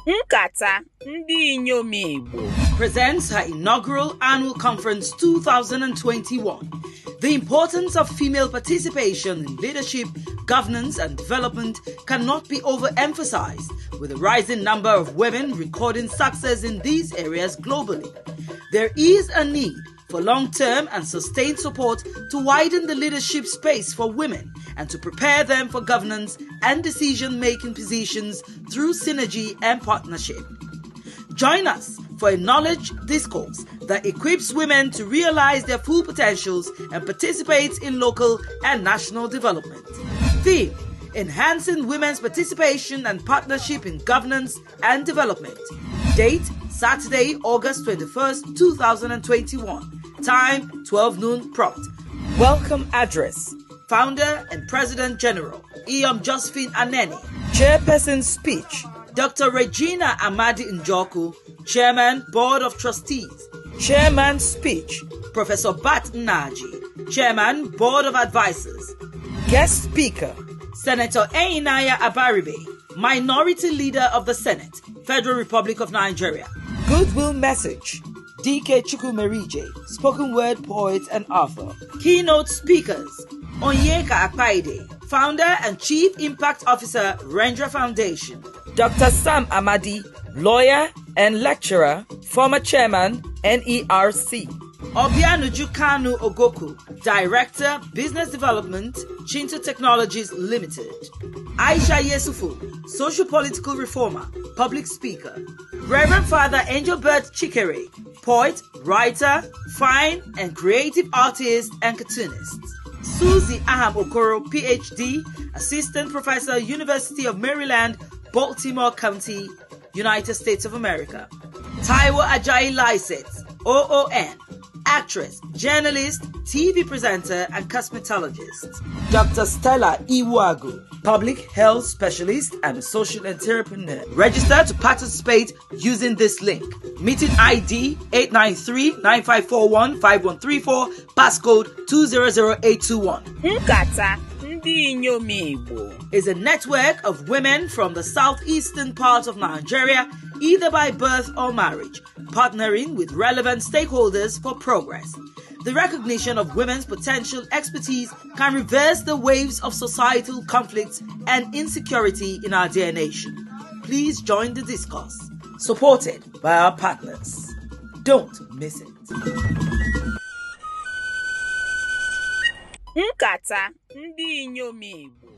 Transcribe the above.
Nkata Ndi Inyom Igbo presents her inaugural annual conference 2021. The importance of female participation in leadership, governance and development cannot be overemphasized, with a rising number of women recording success in these areas globally. There is a need for long-term and sustained support to widen the leadership space for women and to prepare them for governance and decision-making positions through synergy and partnership. Join us for a knowledge discourse that equips women to realize their full potentials and participate in local and national development. Theme: Enhancing women's participation and partnership in governance and development. Date: Saturday, August 21st, 2021. Time: 12 noon prompt. Welcome address: Founder and President General Inyom Josephine Aneni. Chairperson speech: Dr. Regina Amadi Njoku, Chairman, Board of Trustees. Chairman speech: Professor Bat Naji, Chairman, Board of Advisors. Guest speaker: Senator NNII Abaribe, Minority Leader of the Senate, Federal Republic of Nigeria. Goodwill message: DK Chukwumerije, spoken word poet and author. Keynote speakers: Onyeka Akpaide, Founder and Chief Impact Officer, Rendra Foundation. Dr. Sam Amadi, lawyer and lecturer, former chairman, NERC. Obianuju Kanu Ogoku, Director, Business Development, Chinto Technologies Limited. Aisha Yesufu, Social Political Reformer, Public Speaker. Reverend Father Angelbert Chikere, poet, writer, fine and creative artist and cartoonist. Susie Aham Okoro, PhD, Assistant Professor, University of Maryland, Baltimore County, United States of America. Taiwo Ajayi Lyset, OON, actress, journalist, TV presenter, and cosmetologist. Dr. Stella Iwagu, public health specialist and social entrepreneur. Register to participate using this link. Meeting ID 893-9541-5134, passcode 200821. Nkata Ndi Inyom Igbo is a network of women from the southeastern part of Nigeria, either by birth or marriage, partnering with relevant stakeholders for progress. The recognition of women's potential expertise can reverse the waves of societal conflicts and insecurity in our dear nation. Please join the discourse, supported by our partners. Don't miss it. Nkata Ndi Inyom Igbo.